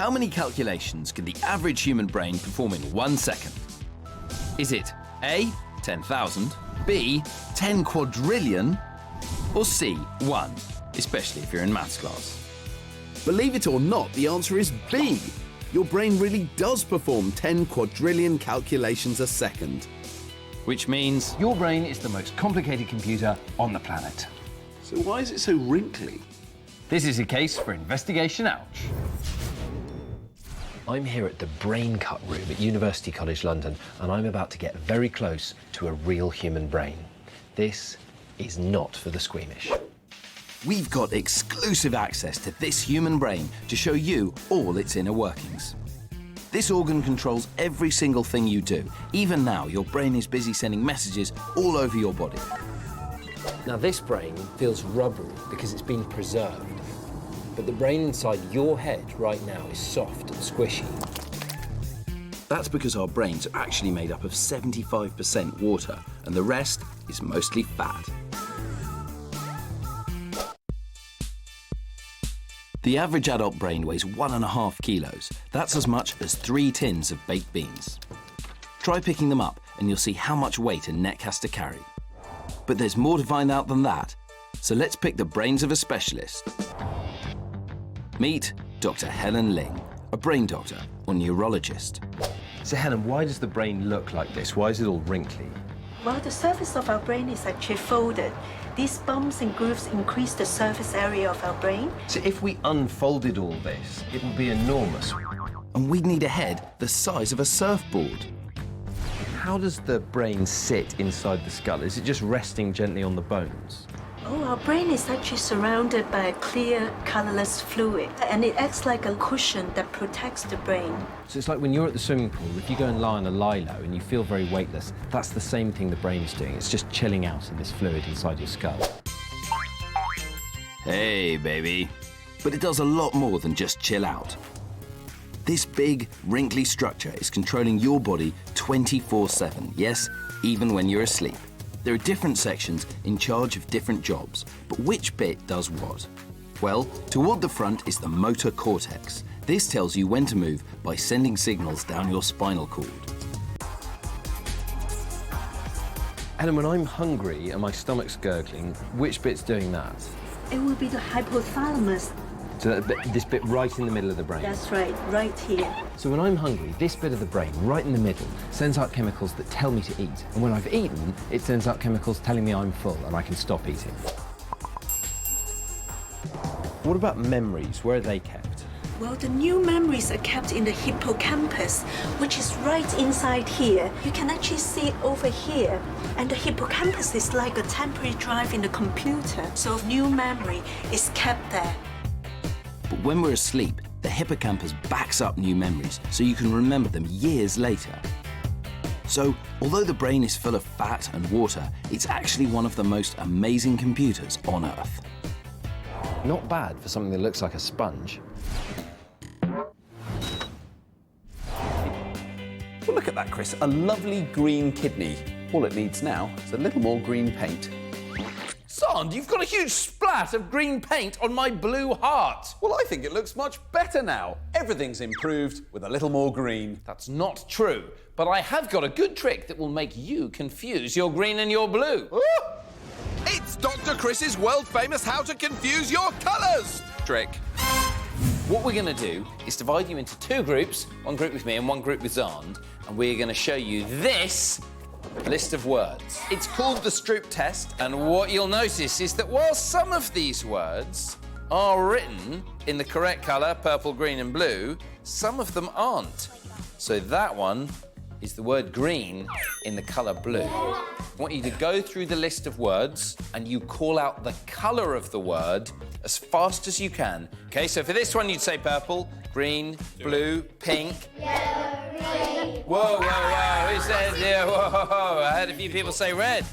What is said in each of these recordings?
How many calculations can the average human brain perform in 1 second? Is it A, 10,000, B, 10 quadrillion, or C, 1, especially if you're in maths class? Believe it or not, the answer is B. Your brain really does perform 10 quadrillion calculations a second. Which means your brain is the most complicated computer on the planet. So why is it so wrinkly? This is a case for Investigation Ouch. I'm here at the Brain Cut Room at University College London, and I'm about to get very close to a real human brain. This is not for the squeamish. We've got exclusive access to this human brain to show you all its inner workings. This organ controls every single thing you do. Even now, your brain is busy sending messages all over your body. Now, this brain feels rubbery because it's been preserved. But the brain inside your head right now is soft and squishy. That's because our brains are actually made up of 75% water, and the rest is mostly fat. The average adult brain weighs 1.5 kilos. That's as much as 3 tins of baked beans. Try picking them up and you'll see how much weight a neck has to carry. But there's more to find out than that. So let's pick the brains of a specialist. Meet Dr. Helen Ling, a brain doctor or neurologist. So, Helen, why does the brain look like this? Why is it all wrinkly? Well, the surface of our brain is actually folded. These bumps and grooves increase the surface area of our brain. So if we unfolded all this, it would be enormous. And we'd need a head the size of a surfboard. How does the brain sit inside the skull? Is it just resting gently on the bones? Oh, our brain is actually surrounded by a clear, colorless fluid, and it acts like a cushion that protects the brain. So it's like when you're at the swimming pool, if you go and lie on a lilo and you feel very weightless, that's the same thing the brain's doing. It's just chilling out in this fluid inside your skull. Hey, baby. But it does a lot more than just chill out. This big, wrinkly structure is controlling your body 24/7, yes, even when you're asleep. There are different sections in charge of different jobs, but which bit does what? Well, toward the front is the motor cortex. This tells you when to move by sending signals down your spinal cord. And when I'm hungry and my stomach's gurgling, which bit's doing that? It will be the hypothalamus. So this bit right in the middle of the brain? That's right, right here. So when I'm hungry, this bit of the brain, right in the middle, sends out chemicals that tell me to eat. And when I've eaten, it sends out chemicals telling me I'm full and I can stop eating. What about memories? Where are they kept? Well, the new memories are kept in the hippocampus, which is right inside here. You can actually see it over here. And the hippocampus is like a temporary drive in the computer. So new memory is kept there. But when we're asleep, the hippocampus backs up new memories so you can remember them years later. So, although the brain is full of fat and water, it's actually one of the most amazing computers on Earth. Not bad for something that looks like a sponge. Well, look at that, Chris. A lovely green kidney. All it needs now is a little more green paint. Xand, you've got a huge splat of green paint on my blue heart. Well, I think it looks much better now. Everything's improved with a little more green. That's not true, but I have got a good trick that will make you confuse your green and your blue. Ah! It's Dr. Chris's world-famous How to Confuse Your Colours trick. What we're going to do is divide you into 2 groups, one group with me and one group with Xand, and we're going to show you this list of words. It's called the Stroop Test, and what you'll notice is that while some of these words are written in the correct colour, purple, green and blue, some of them aren't. So that one is the word green in the colour blue. I want you to go through the list of words and you call out the colour of the word as fast as you can. Okay, so for this one you'd say purple, green, blue, pink. Yellow, green. Whoa, whoa, whoa, who said, yeah, whoa, I heard a few people say red.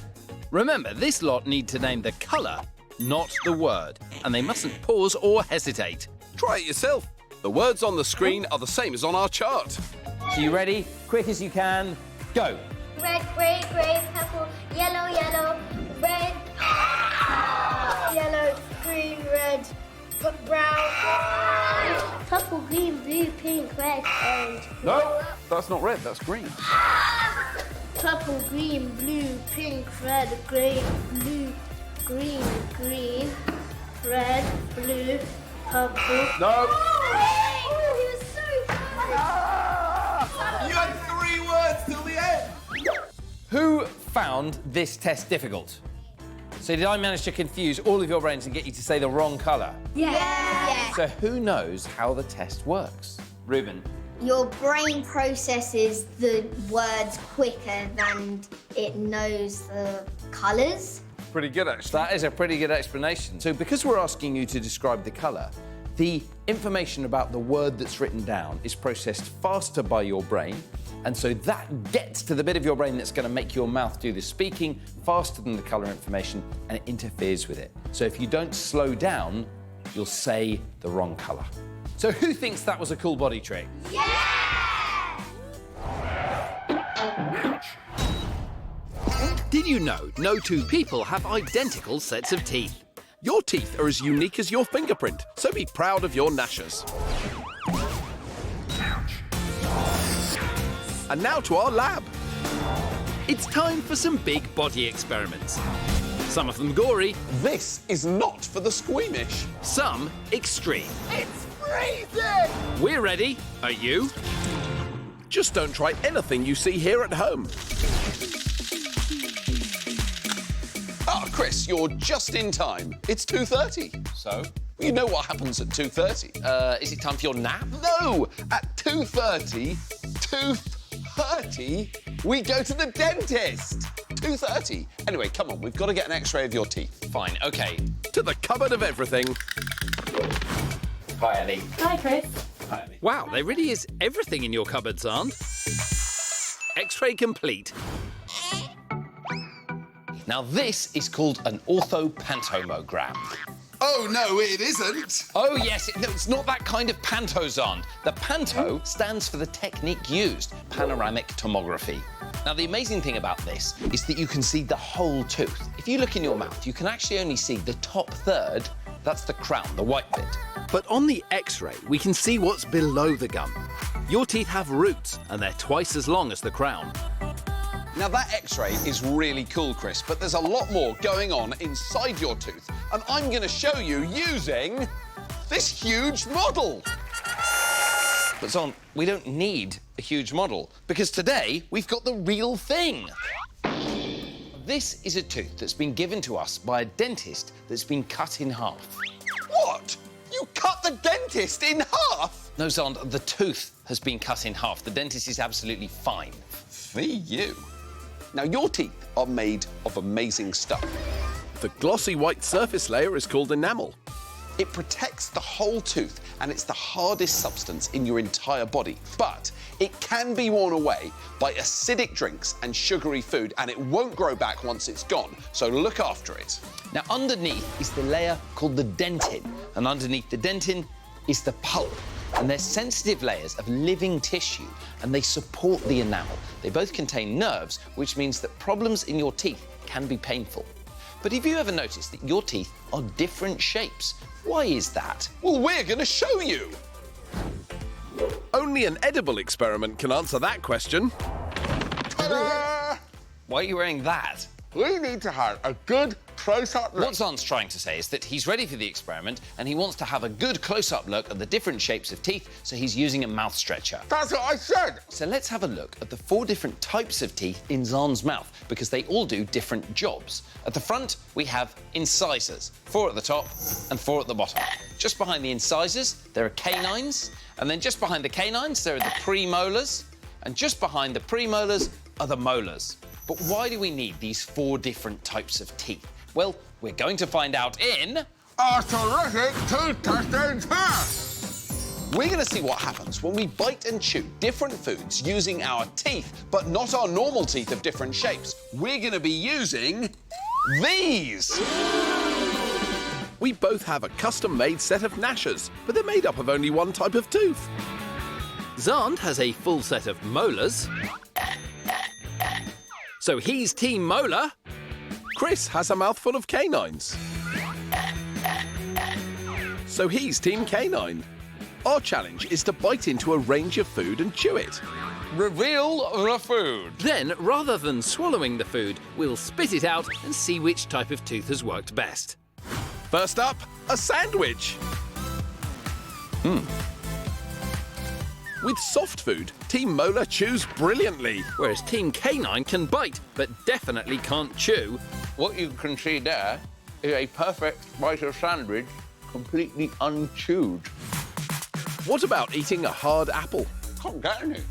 Remember, this lot need to name the colour, not the word, and they mustn't pause or hesitate. Try it yourself. The words on the screen are the same as on our chart. So you ready? Quick as you can, go. Red, gray, gray, purple, yellow, yellow, red, yellow, green, red, brown, Purple, green, blue, pink, red, orange. No, that's not red, that's green. Purple, green, blue, pink, red, green, blue, green, green, red, blue, purple. No. Oh, he was so good. You had 3 words till the end. Who found this test difficult? So did I manage to confuse all of your brains and get you to say the wrong colour? Yeah. So who knows how the test works? Ruben. Your brain processes the words quicker than it knows the colours. Pretty good, actually. That is a pretty good explanation. So because we're asking you to describe the colour, the information about the word that's written down is processed faster by your brain, and so that gets to the bit of your brain that's going to make your mouth do the speaking faster than the colour information, and it interferes with it. So if you don't slow down, you'll say the wrong colour. So who thinks that was a cool body trick? Did you know no 2 people have identical sets of teeth? Your teeth are as unique as your fingerprint, so be proud of your gnashers. And now to our lab. It's time for some big body experiments. Some of them gory, This is not for the squeamish. some extreme. It's freezing! We're ready. Are you? Just don't try anything you see here at home. Ah, Chris, you're just in time. It's 2:30. So? You know what happens at 2:30? Is it time for your nap? No! At 2:30, we go to the dentist. 2:30. Anyway, come on, we've got to get an x-ray of your teeth. Fine, OK. To the cupboard of everything. Hi, Ellie. Hi, Chris. Hi, Ellie. Wow, there really is everything in your cupboard, Xand. X-ray complete. Now, this is called an orthopantomogram. Oh, no, it isn't. Oh, yes, no, it's not that kind of pantozond. The panto stands for the technique used, panoramic tomography. Now, the amazing thing about this is that you can see the whole tooth. If you look in your mouth, you can actually only see the top third. That's the crown, the white bit. But on the X-ray, we can see what's below the gum. Your teeth have roots, and they're twice as long as the crown. Now, that x-ray is really cool, Chris, but there's a lot more going on inside your tooth, and I'm going to show you using this huge model. But, Zon, we don't need a huge model, because today we've got the real thing. This is a tooth that's been given to us by a dentist that's been cut in half. What? You cut the dentist in half? No, Zond, the tooth has been cut in half. The dentist is absolutely fine. For you. Now, your teeth are made of amazing stuff. The glossy white surface layer is called enamel. It protects the whole tooth, and it's the hardest substance in your entire body. But it can be worn away by acidic drinks and sugary food, and it won't grow back once it's gone, so look after it. Now, underneath is the layer called the dentin, and underneath the dentin is the pulp. And they're sensitive layers of living tissue, and they support the enamel. They both contain nerves, which means that problems in your teeth can be painful. But have you ever noticed that your teeth are different shapes? Why is that? Well, we're going to show you. Only an edible experiment can answer that question. Ta-da! Why are you wearing that? We need to have a good close-up look. What Zon's trying to say is that he's ready for the experiment and he wants to have a good close-up look at the different shapes of teeth, so he's using a mouth stretcher. That's what I said. So let's have a look at the 4 different types of teeth in Zon's mouth, because they all do different jobs. At the front, we have incisors, 4 at the top and 4 at the bottom. Just behind the incisors, there are canines, and then just behind the canines, there are the premolars, and just behind the premolars are the molars. But why do we need these 4 different types of teeth? Well, we're going to find out in... Our terrific tooth testing test. We're going to see what happens when we bite and chew different foods using our teeth, but not our normal teeth of different shapes. We're going to be using these. We both have a custom-made set of gnashers, but they're made up of only one type of tooth. Xand has a full set of molars, so he's Team Molar. Chris has a mouthful of canines, so he's Team Canine. Our challenge is to bite into a range of food and chew it. Reveal the food. Then, rather than swallowing the food, we'll spit it out and see which type of tooth has worked best. First up, a sandwich. With soft food, Team Molar chews brilliantly, whereas Team Canine can bite, but definitely can't chew. What you can see there is a perfect bite of sandwich, completely unchewed. What about eating a hard apple? Can't get any.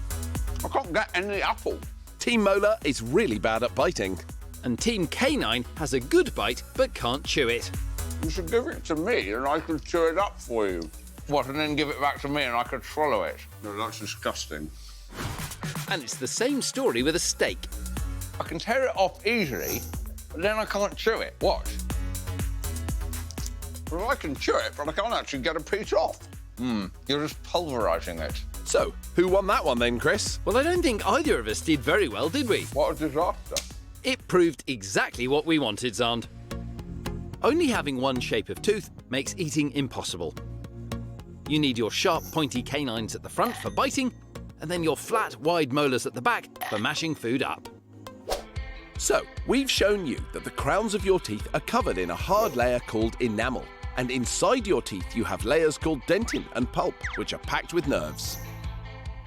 I can't get any apple. Team Molar is really bad at biting. And Team Canine has a good bite, but can't chew it. You should give it to me and I could chew it up for you. What, and then give it back to me and I could swallow it? No, that's disgusting. And it's the same story with a steak. I can tear it off easily, but then I can't chew it. Watch. Well, I can chew it, but I can't actually get a piece off. You're just pulverising it. So, who won that one then, Chris? Well, I don't think either of us did very well, did we? What a disaster. It proved exactly what we wanted, Xand. Only having one shape of tooth makes eating impossible. You need your sharp, pointy canines at the front for biting, and then your flat, wide molars at the back for mashing food up. So, we've shown you that the crowns of your teeth are covered in a hard layer called enamel, and inside your teeth you have layers called dentin and pulp, which are packed with nerves.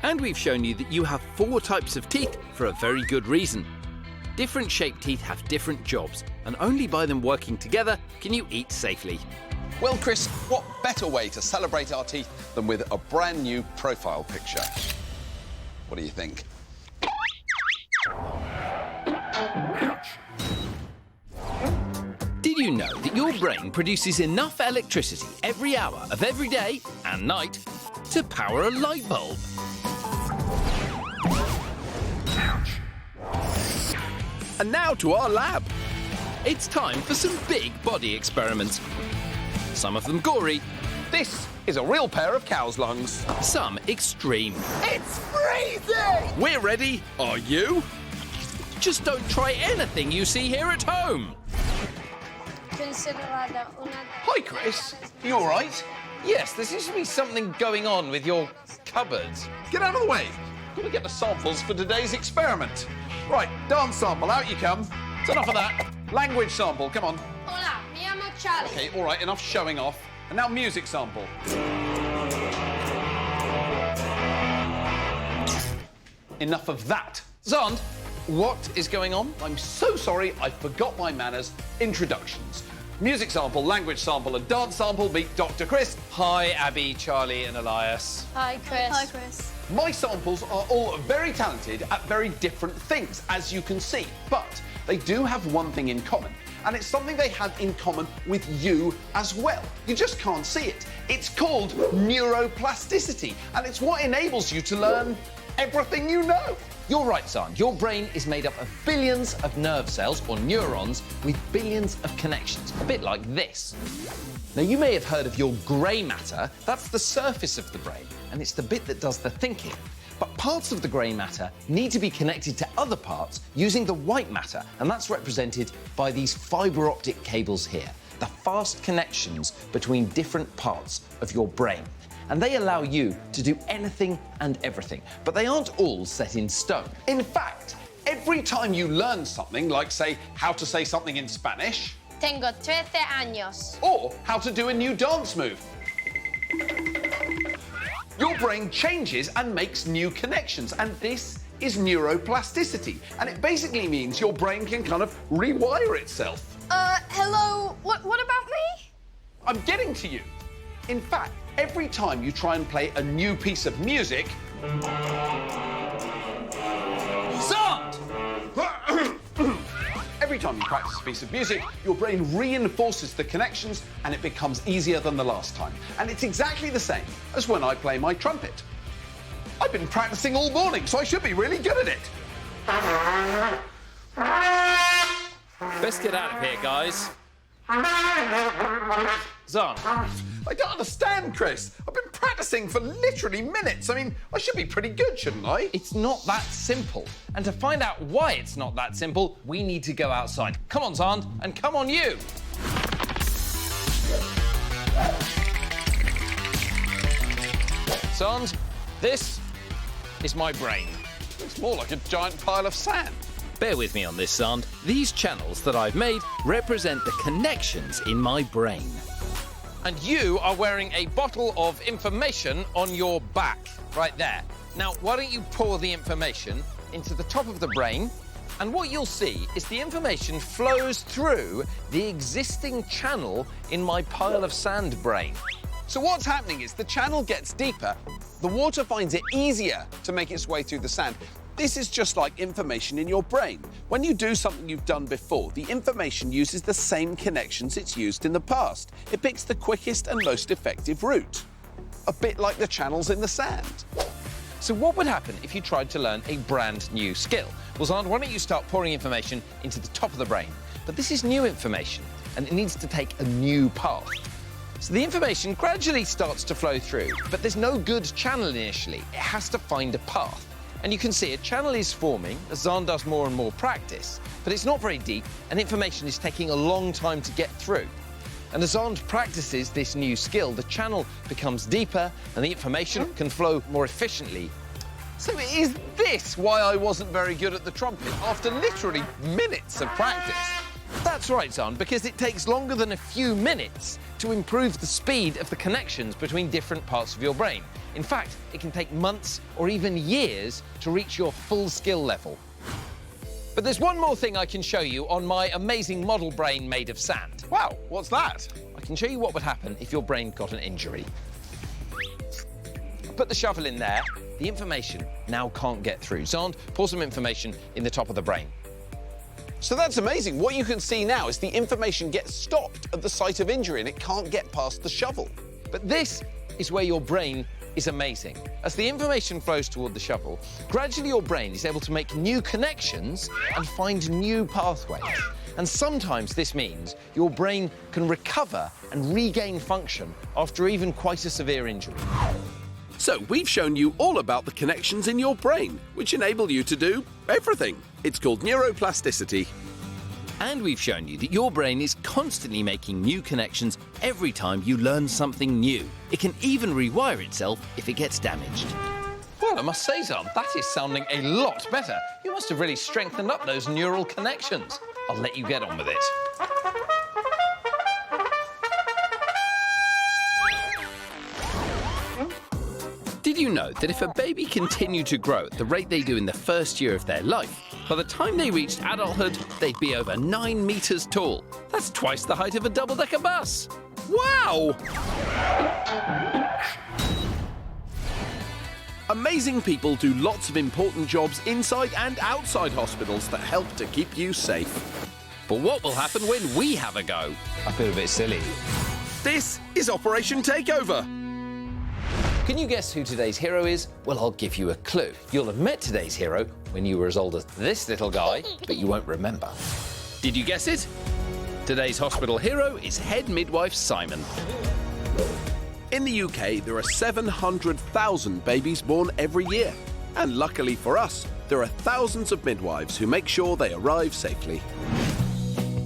And we've shown you that you have 4 types of teeth for a very good reason. Different shaped teeth have different jobs, and only by them working together can you eat safely. Well, Chris, what better way to celebrate our teeth than with a brand new profile picture? What do you think? Did you know that your brain produces enough electricity every hour of every day and night to power a light bulb? And now to our lab. It's time for some big body experiments. Some of them gory. This is a real pair of cow's lungs. Some extreme. It's freezing! We're ready. Are you? Just don't try anything you see here at home. Hi, Chris. You all right? Yes, there seems to be something going on with your cupboards. Get out of the way. Got to get the samples for today's experiment. Right, dance sample, out you come. It's enough of that. Language sample, come on. Hola, me llamo Charlie. Okay, all right, enough showing off. And now music sample. Enough of that. Xand, what is going on? I'm so sorry, I forgot my manners. Introductions. Music sample, language sample, and dance sample meet Dr. Chris. Hi, Abby, Charlie, and Elias. Hi, Chris. Hi, Chris. My samples are all very talented at very different things, as you can see. But they do have one thing in common, and it's something they have in common with you as well. You just can't see it. It's called neuroplasticity, and it's what enables you to learn everything you know. You're right, Xand. Your brain is made up of billions of nerve cells, or neurons, with billions of connections, a bit like this. Now, you may have heard of your grey matter. That's the surface of the brain, and it's the bit that does the thinking. But parts of the grey matter need to be connected to other parts using the white matter, and that's represented by these fibre optic cables here, the fast connections between different parts of your brain. And they allow you to do anything and everything, but they aren't all set in stone. In fact, every time you learn something, like, say, how to say something in Spanish, Tengo 13 años. or how to do a new dance move, your brain changes and makes new connections, and this is neuroplasticity. And it basically means your brain can kind of rewire itself. Hello, what about me? I'm getting to you. In fact, every time you try and play a new piece of music, Xand! every time you practice a piece of music, your brain reinforces the connections and it becomes easier than the last time. And it's exactly the same as when I play my trumpet. I've been practicing all morning, so I should be really good at it. Best get out of here, guys. Xand, I don't understand, Chris. I've been practicing for literally minutes. I mean, I should be pretty good, shouldn't I? it's not that simple. And to find out why it's not that simple, we need to go outside. Come on, Xand, and come on, you. Xand, this is my brain. It's more like a giant pile of sand. Bear with me on this, Xand. These channels that I've made represent the connections in my brain. And you are wearing a bottle of information on your back, right there. Now, why don't you pour the information into the top of the brain, and what you'll see is the information flows through the existing channel in my pile of sand brain. So what's happening is the channel gets deeper, the water finds it easier to make its way through the sand. This is just like information in your brain. When you do something you've done before, the information uses the same connections it's used in the past. It picks the quickest and most effective route. A bit like the channels in the sand. So what would happen if you tried to learn a brand new skill? Well, Xand, why don't you start pouring information into the top of the brain? But this is new information, and it needs to take a new path. So the information gradually starts to flow through, but there's no good channel initially. It has to find a path. And you can see a channel is forming as Xand does more and more practice, but it's not very deep, and information is taking a long time to get through. And as Xand practices this new skill, the channel becomes deeper and the information can flow more efficiently. So is this why I wasn't very good at the trumpet after literally minutes of practice? That's right, Xand, because it takes longer than a few minutes to improve the speed of the connections between different parts of your brain. In fact, it can take months or even years to reach your full skill level. But there's one more thing I can show you on my amazing model brain made of sand. Wow, what's that? I can show you what would happen if your brain got an injury. Put the shovel in there. The information now can't get through. Xand, pour some information in the top of the brain. So that's amazing. What you can see now is the information gets stopped at the site of injury and it can't get past the shovel. But this is where your brain is amazing. As the information flows toward the shovel, gradually your brain is able to make new connections and find new pathways. And sometimes this means your brain can recover and regain function after even quite a severe injury. So we've shown you all about the connections in your brain, which enable you to do everything. It's called neuroplasticity. And we've shown you that your brain is constantly making new connections every time you learn something new. It can even rewire itself if it gets damaged. Well, I must say, Xand, that is sounding a lot better. You must have really strengthened up those neural connections. I'll let you get on with it. Did you know that if a baby continued to grow at the rate they do in the first year of their life, by the time they reached adulthood, they'd be over 9 meters tall? That's twice the height of a double-decker bus. Wow! Amazing people do lots of important jobs inside and outside hospitals that help to keep you safe. But what will happen when we have a go? I feel a bit silly. This is Operation Takeover. Can you guess who today's hero is? Well, I'll give you a clue. You'll have met today's hero when you were as old as this little guy, but you won't remember. Did you guess it? Today's hospital hero is head midwife Simon. In the UK, there are 700,000 babies born every year. And luckily for us, there are thousands of midwives who make sure they arrive safely.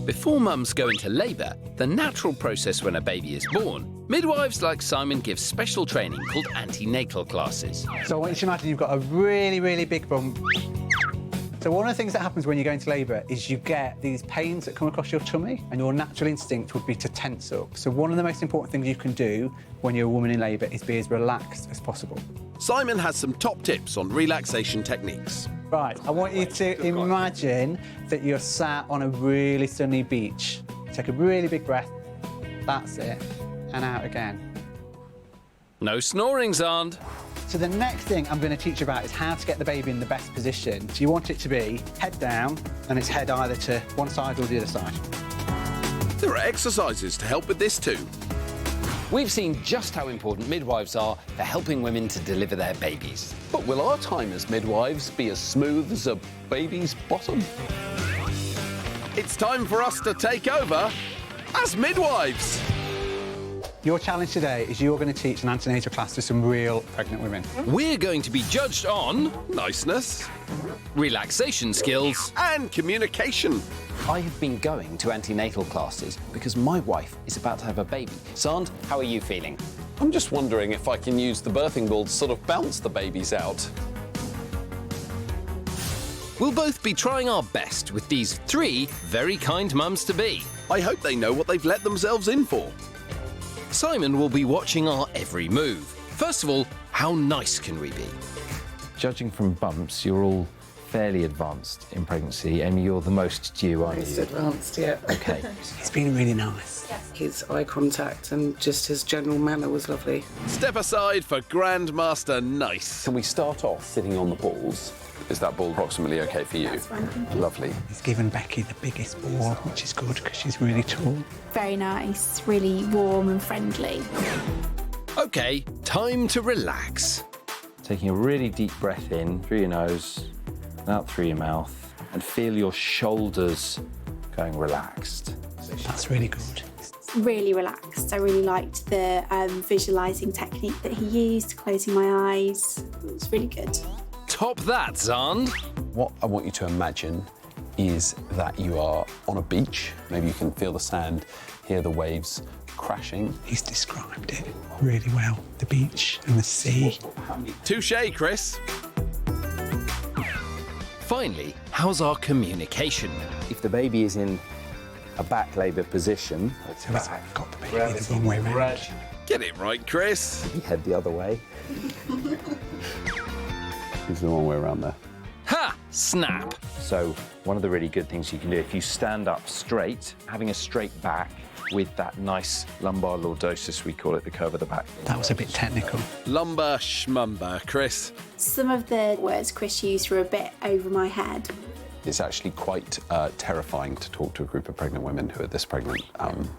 Before mums go into labour, the natural process when a baby is born, midwives like Simon give special training called antenatal classes. So I want you to imagine you've got a really, really big bum. So one of the things that happens when you go into labour is you get these pains that come across your tummy, and your natural instinct would be to tense up. So one of the most important things you can do when you're a woman in labour is be as relaxed as possible. Simon has some top tips on relaxation techniques. Right, I want you to imagine that you're sat on a really sunny beach. Take a really big breath. That's it. And out again. No snoring, Xand. So the next thing I'm going to teach you about is how to get the baby in the best position. So you want it to be head down, and its head either to one side or the other side. There are exercises to help with this too. We've seen just how important midwives are for helping women to deliver their babies. But will our time as midwives be as smooth as a baby's bottom? It's time for us to take over as midwives. Your challenge today is you're going to teach an antenatal class to some real pregnant women. We're going to be judged on Niceness relaxation skills. and communication. I have been going to antenatal classes because my wife is about to have a baby. Xand, how are you feeling? I'm just wondering if I can use the birthing ball to sort of bounce the babies out. We'll both be trying our best with these 3 very kind mums-to-be. I hope they know what they've let themselves in for. Simon will be watching our every move. First of all, how nice can we be? Judging from bumps, you're all fairly advanced in pregnancy, and you're the most due, aren't Most you? advanced, yeah. Okay. It's been really nice. His eye contact and just his general manner was lovely. Step aside for Grandmaster Nice. Can we start off sitting on the balls? Is that ball approximately okay for you? That's fine. Lovely. He's given Becky the biggest ball, which is good because she's really tall. Very nice, really warm and friendly. OK, time to relax. Taking a really deep breath in through your nose and out through your mouth, and feel your shoulders going relaxed. That's really good. Really relaxed. I really liked the visualising technique that he used, closing my eyes. It was really good. Top that, Xand. What I want you to imagine is that you are on a beach. Maybe you can feel the sand, hear the waves crashing. He's described it really well. The beach and the sea. Touché, Chris. Finally, how's our communication? If the baby is in a back labour position, So it's got the baby the wrong way round. Get it right, Chris. you head the other way. Is the wrong way around there. Ha! Snap. So one of the really good things you can do, if you stand up straight, having a straight back with that nice lumbar lordosis, we call it, the curve of the back. That was a bit technical. Lumber schmumber, Chris. Some of the words Chris used were a bit over my head. It's actually quite terrifying to talk to a group of pregnant women who are this pregnant.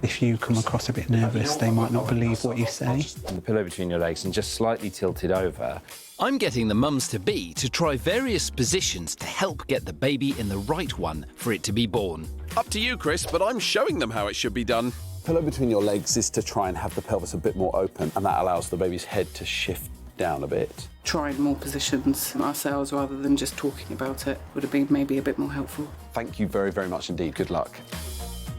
If you come across a bit nervous, they might not believe what you say. And the pillow between your legs and just slightly tilted over. I'm getting the mums-to-be to try various positions to help get the baby in the right one for it to be born. Up to you, Chris, but I'm showing them how it should be done. Pillow between your legs is to try and have the pelvis a bit more open, and that allows the baby's head to shift down a bit. Trying more positions ourselves rather than just talking about it would have been maybe a bit more helpful. Thank you very, very much indeed. Good luck.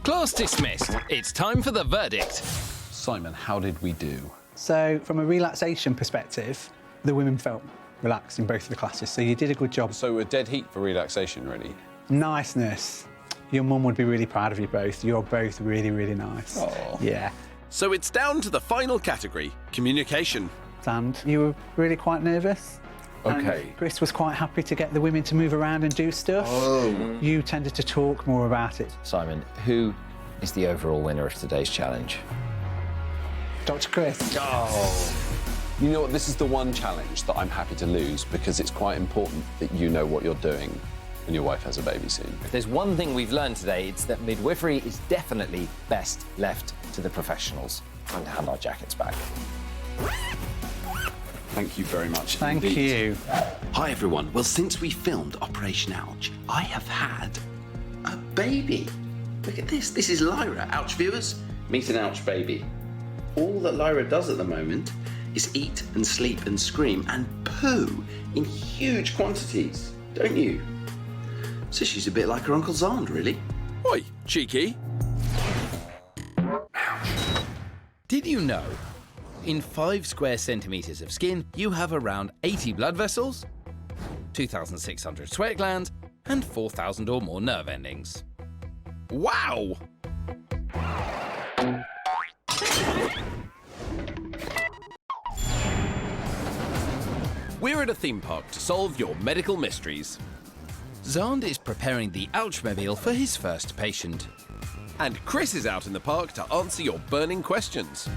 Class dismissed. It's time for the verdict. Simon, how did we do? So from a relaxation perspective, the women felt relaxed in both of the classes, so you did a good job. So we're dead heat for relaxation, really. Niceness. Your mum would be really proud of you both. You're both really, really nice. Aw. Yeah. So it's down to the final category, communication. And you were really quite nervous. Okay. And Chris was quite happy to get the women to move around and do stuff. Oh. You tended to talk more about it. Simon, who is the overall winner of today's challenge? Dr. Chris. You know what? This is the one challenge that I'm happy to lose because it's quite important that you know what you're doing when your wife has a baby soon. If there's one thing we've learned today, it's that midwifery is definitely best left to the professionals. Time to hand our jackets back. Thank you very much. Thank indeed. you. Hi everyone. Well, since we filmed Operation Ouch, I have had a baby. Look at this. This is Lyra. Ouch viewers, meet an Ouch baby. All that Lyra does at the moment is eat and sleep and scream and poo in huge quantities, don't you? So she's a bit like her Uncle Xand, really. Oi, cheeky. Did you know? In 5 square centimetres of skin, you have around 80 blood vessels, 2,600 sweat glands, and 4,000 or more nerve endings. Wow! We're at a theme park to solve your medical mysteries. Xand is preparing the Ouchmobile for his first patient. And Chris is out in the park to answer your burning questions.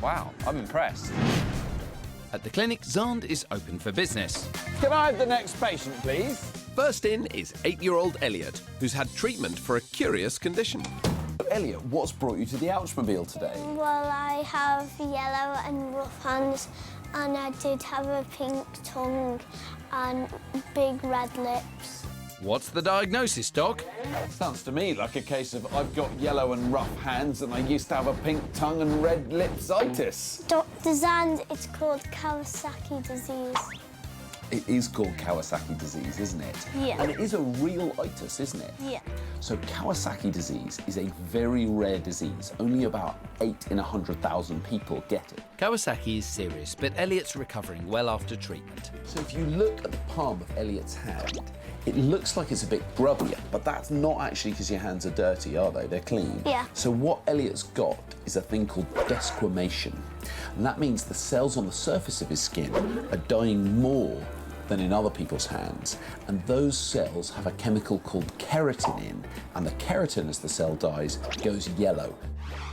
Wow, I'm impressed. At the clinic, Xand is open for business. Can I have the next patient, please? First in is 8-year-old Elliot, who's had treatment for a curious condition. Elliot, what's brought you to the Ouchmobile today? Well, I have yellow and rough hands, and I did have a pink tongue and big red lips. What's the diagnosis, Doc? Sounds to me like a case of I've got yellow and rough hands and I used to have a pink tongue and red lipsitis. Dr. Xand, it's called Kawasaki Disease. It is called Kawasaki disease, isn't it? Yeah. And it is a real itis, isn't it? Yeah. So Kawasaki disease is a very rare disease. Only about 8 in 100,000 people get it. Kawasaki is serious, but Elliot's recovering well after treatment. So if you look at the palm of Elliot's hand, it looks like it's a bit grubby, but that's not actually because your hands are dirty, are they? They're clean. Yeah. So what Elliot's got is a thing called desquamation. And that means the cells on the surface of his skin are dying more than in other people's hands. And those cells have a chemical called keratin in, and the keratin, as the cell dies, goes yellow.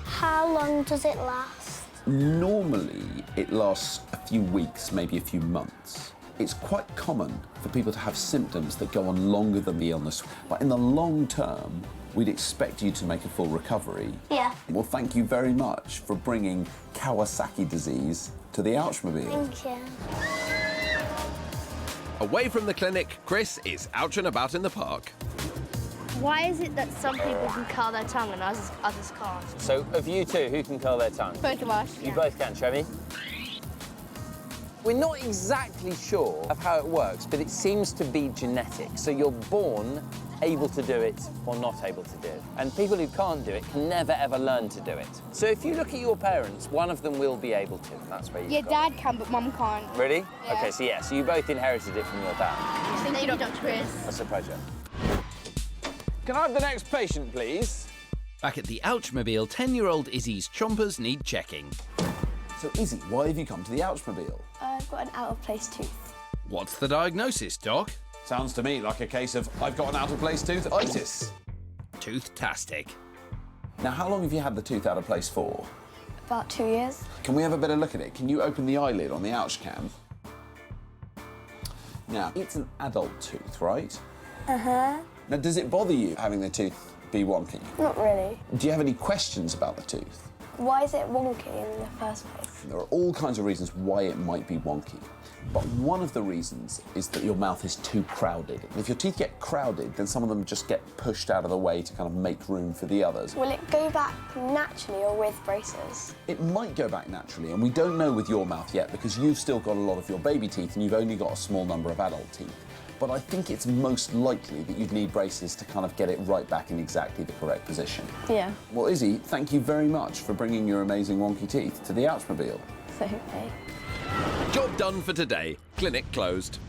How long does it last? Normally, it lasts a few weeks, maybe a few months. It's quite common for people to have symptoms that go on longer than the illness. But in the long term, we'd expect you to make a full recovery. Yeah. Well, thank you very much for bringing Kawasaki disease to the Ouchmobile. Thank you. Away from the clinic, Chris is ouching about in the park. Why is it that some people can curl their tongue and others can't? So, of you two, who can curl their tongue? Both of us. You both can, show me. We're not exactly sure of how it works, but it seems to be genetic. So you're born able to do it or not able to do it. And people who can't do it can never, ever learn to do it. So if you look at your parents, one of them will be able to, and that's where you Yeah, Dad can, but Mum can't. Really? Yeah. OK, so yeah, so you both inherited it from your dad. Thank you, Dr. Chris. That's a pleasure. Can I have the next patient, please? Back at the Ouchmobile, 10-year-old Izzy's chompers need checking. So, Izzy, why have you come to the Ouchmobile? I've got an out-of-place tooth. What's the diagnosis, Doc? Sounds to me like a case of I've got an out-of-place tooth-itis. Tooth-tastic. Now, how long have you had the tooth out of place for? About 2 years. Can we have a better look at it? Can you open the eyelid on the ouch cam? Now, it's an adult tooth, right? Uh-huh. Now, does it bother you having the tooth be wonky? Not really. Do you have any questions about the tooth? Why is it wonky in the first place? There are all kinds of reasons why it might be wonky. But one of the reasons is that your mouth is too crowded. And if your teeth get crowded, then some of them just get pushed out of the way to kind of make room for the others. Will it go back naturally or with braces? It might go back naturally, and we don't know with your mouth yet because you've still got a lot of your baby teeth and you've only got a small number of adult teeth. But I think it's most likely that you'd need braces to kind of get it right back in exactly the correct position. Yeah. Well, Izzy, thank you very much for bringing your amazing wonky teeth to the Ouchmobile. So, okay. Job done for today. Clinic closed.